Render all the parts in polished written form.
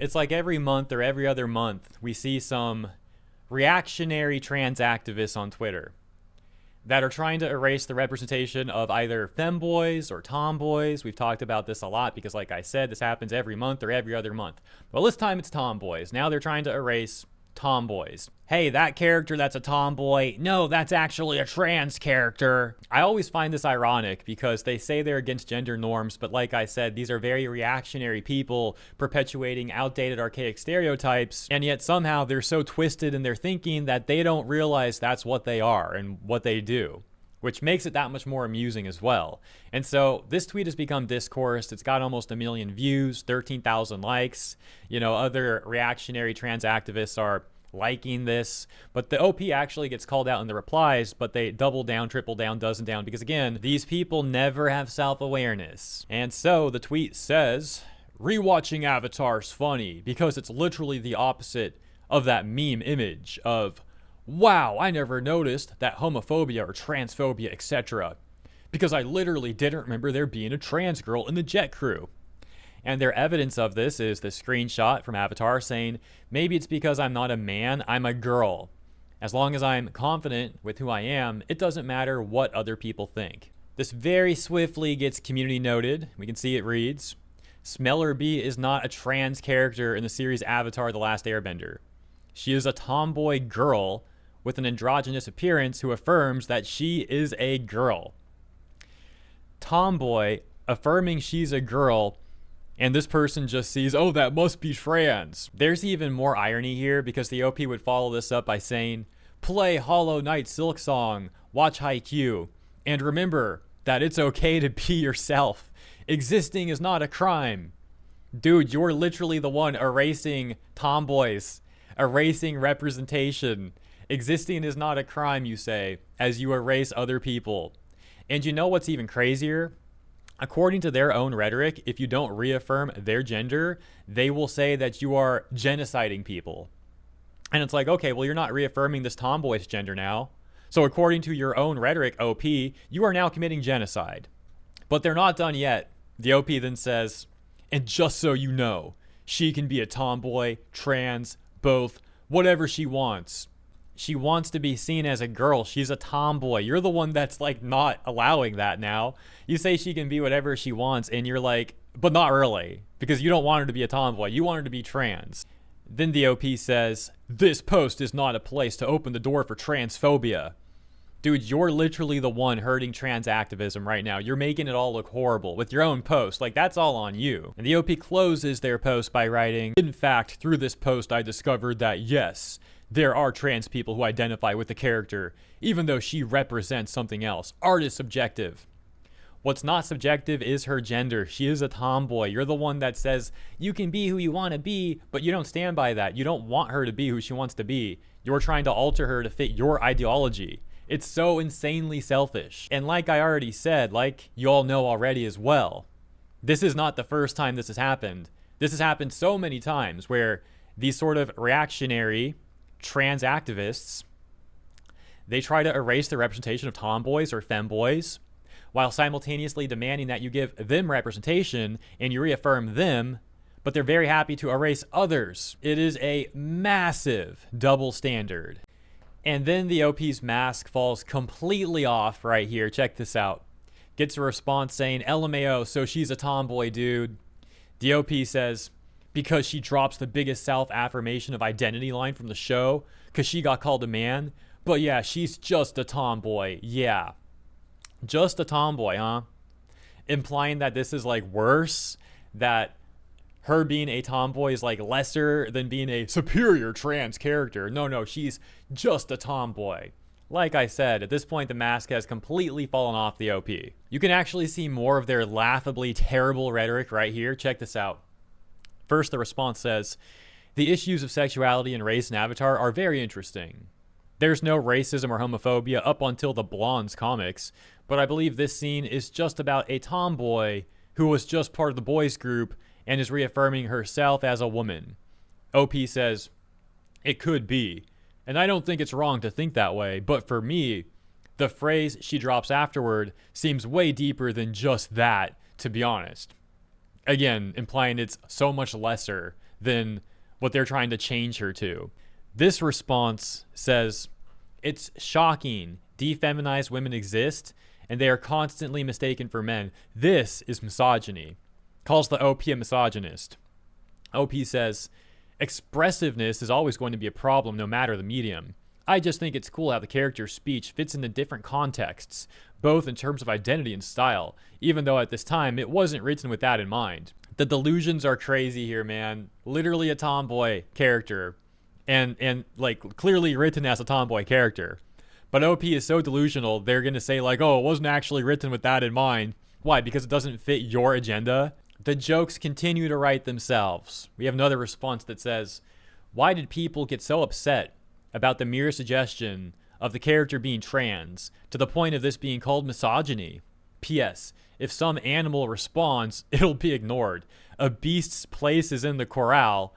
It's like every month or every other month, we see some reactionary trans activists on Twitter that are trying to erase the representation of either femboys or tomboys. We've talked about this a lot because, like I said, this happens every month or every other month. Well, this time it's tomboys. Now they're trying to erase tomboys. Hey, that character that's a tomboy, no, that's actually a trans character. I always find this ironic because they say they're against gender norms, but like I said, these are very reactionary people perpetuating outdated archaic stereotypes, and yet somehow they're so twisted in their thinking that they don't realize that's what they are and what they do, which makes it that much more amusing as well. And so this tweet has become discourse. It's got almost 1 million views, 13,000 likes. Other reactionary trans activists are liking this, but the OP actually gets called out in the replies, but they double down, triple down, dozen down, because again, these people never have self-awareness. And so the tweet says, rewatching Avatar's funny because it's literally the opposite of that meme image of, wow, I never noticed that homophobia or transphobia, etc. because I literally didn't remember there being a trans girl in the jet crew. And their evidence of this is the screenshot from Avatar saying, maybe it's because I'm not a man, I'm a girl. As long as I'm confident with who I am, it doesn't matter what other people think. This very swiftly gets community noted. We can see it reads, Smeller B is not a trans character in the series Avatar: The Last Airbender. She is a tomboy girl with an androgynous appearance who affirms that she is a girl. Tomboy affirming she's a girl, and this person just sees, oh, that must be trans. There's even more irony here because the OP would follow this up by saying, play Hollow Knight Silk Song, watch Haikyuu, and remember that it's okay to be yourself. Existing is not a crime. Dude, you're literally the one erasing tomboys, erasing representation. Existing is not a crime, you say, as you erase other people. And you know what's even crazier? According to their own rhetoric, if you don't reaffirm their gender, they will say that you are genociding people. And it's like, okay, well, you're not reaffirming this tomboy's gender now. So according to your own rhetoric, OP, you are now committing genocide. But they're not done yet. The OP then says, and just so you know, she can be a tomboy, trans, both, whatever she wants. She wants to be seen as a girl. She's a tomboy. You're the one that's like not allowing that now. You say she can be whatever she wants, and you're like, but not really, because you don't want her to be a tomboy. You want her to be trans. Then the OP says, this post is not a place to open the door for transphobia. Dude, you're literally the one hurting trans activism right now. You're making it all look horrible with your own post. Like, that's all on you. And the OP closes their post by writing, in fact, through this post, I discovered that, yes, there are trans people who identify with the character, even though she represents something else. Art is subjective. What's not subjective is her gender. She is a tomboy. You're the one that says you can be who you want to be, but you don't stand by that. You don't want her to be who she wants to be. You're trying to alter her to fit your ideology. It's so insanely selfish. And like I already said, like you all know already as well, this is not the first time this has happened. This has happened so many times where these sort of reactionary trans activists, they try to erase the representation of tomboys or femboys while simultaneously demanding that you give them representation and you reaffirm them, but they're very happy to erase others. It is a massive double standard. And then the OP's mask falls completely off right here. Check this out. Gets a response saying, LMAO, so she's a tomboy, dude. The OP says, because she drops the biggest self-affirmation of identity line from the show, because she got called a man. But yeah, she's just a tomboy. Yeah. Just a tomboy, huh? Implying that this is like worse, that her being a tomboy is like lesser than being a superior trans character. No, she's just a tomboy. Like I said, at this point, the mask has completely fallen off the OP. You can actually see more of their laughably terrible rhetoric right here. Check this out. First, the response says, the issues of sexuality and race in Avatar are very interesting. There's no racism or homophobia up until the Blondes comics, but I believe this scene is just about a tomboy who was just part of the boys group and is reaffirming herself as a woman. OP says, it could be, and I don't think it's wrong to think that way, but for me, the phrase she drops afterward seems way deeper than just that, to be honest. Again, implying it's so much lesser than what they're trying to change her to. This response says, it's shocking. Defeminized women exist, and they are constantly mistaken for men. This is misogyny. Calls the OP a misogynist. OP says, expressiveness is always going to be a problem no matter the medium. I just think it's cool how the character's speech fits into different contexts, both in terms of identity and style, even though at this time it wasn't written with that in mind. The delusions are crazy here, man. Literally a tomboy character, and like clearly written as a tomboy character. But OP is so delusional, they're going to say like, oh, it wasn't actually written with that in mind. Why? Because it doesn't fit your agenda? The jokes continue to write themselves. We have another response that says, why did people get so upset about the mere suggestion of the character being trans to the point of this being called misogyny? P.S. If some animal responds, it'll be ignored. A beast's place is in the corral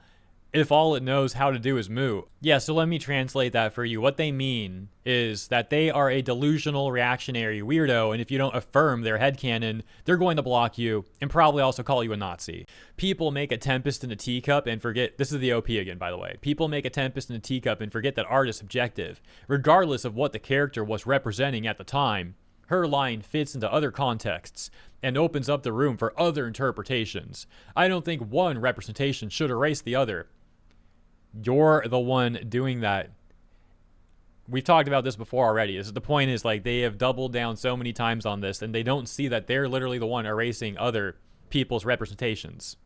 if all it knows how to do is moo. Yeah, so let me translate that for you. What they mean is that they are a delusional reactionary weirdo, and if you don't affirm their headcanon, they're going to block you and probably also call you a Nazi. People make a tempest in a teacup and forget, this is the OP again, by the way. People make a tempest in a teacup and forget that art is subjective. Regardless of what the character was representing at the time, her line fits into other contexts and opens up the room for other interpretations. I don't think one representation should erase the other. You're the one doing that. We've talked about this before already. The point is, like, they have doubled down so many times on this, and they don't see that they're literally the one erasing other people's representations.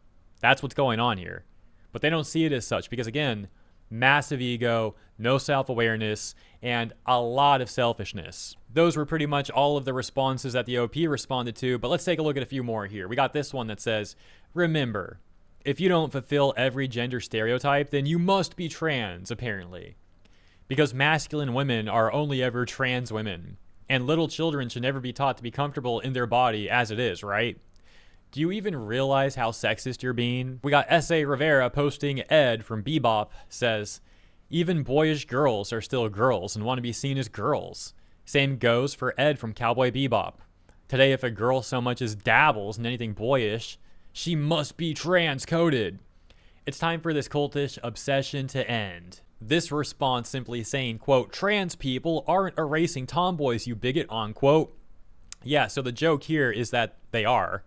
That's what's going on here. But they don't see it as such because, again, massive ego, no self-awareness, and a lot of selfishness. Those were pretty much all of the responses that the OP responded to, but let's take a look at a few more here. We got this one that says, remember, if you don't fulfill every gender stereotype, then you must be trans, apparently. Because masculine women are only ever trans women, and little children should never be taught to be comfortable in their body as it is, right? Do you even realize how sexist you're being? We got S.A. Rivera posting Ed from Bebop says, even boyish girls are still girls and want to be seen as girls. Same goes for Ed from Cowboy Bebop. Today, if a girl so much as dabbles in anything boyish, she must be trans-coded. It's time for this cultish obsession to end. This response simply saying, quote, trans people aren't erasing tomboys, you bigot, unquote. Yeah, so the joke here is that they are.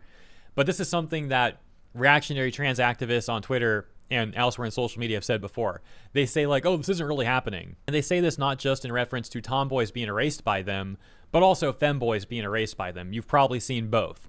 But this is something that reactionary trans activists on Twitter and elsewhere in social media have said before. They say like, oh, this isn't really happening. And they say this not just in reference to tomboys being erased by them, but also femboys being erased by them. You've probably seen both.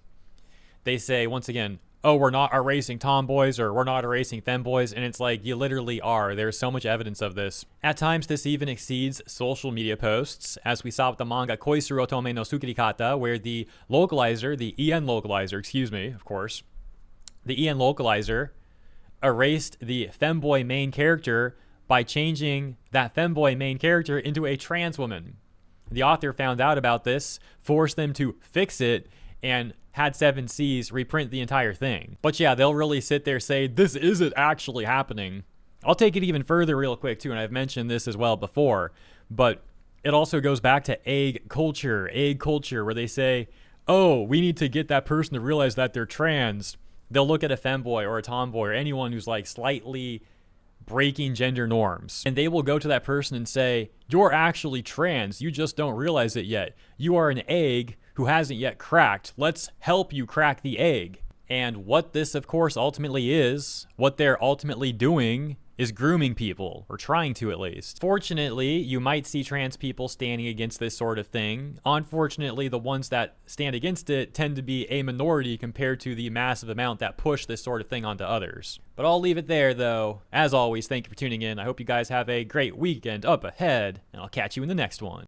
They say, once again, oh, we're not erasing tomboys or we're not erasing femboys. And it's like, you literally are. There's so much evidence of this. At times, this even exceeds social media posts, as we saw with the manga Koisuru Otome no Tsukirikata, where the localizer, the EN localizer, of course, the EN localizer erased the femboy main character by changing that femboy main character into a trans woman. The author found out about this, forced them to fix it, and had 7Cs reprint the entire thing. But yeah, they'll really sit there say, this isn't actually happening. I'll take it even further real quick too, and I've mentioned this as well before, but it also goes back to egg culture, where they say, oh, we need to get that person to realize that they're trans. They'll look at a femboy or a tomboy or anyone who's like slightly breaking gender norms, and they will go to that person and say, you're actually trans, you just don't realize it yet. You are an egg who hasn't yet cracked. Let's help you crack the egg. And what this, of course, ultimately is, what they're ultimately doing is grooming people, or trying to at least. Fortunately, you might see trans people standing against this sort of thing. Unfortunately, the ones that stand against it tend to be a minority compared to the massive amount that push this sort of thing onto others. But I'll leave it there, though. As always, thank you for tuning in. I hope you guys have a great weekend up ahead, and I'll catch you in the next one.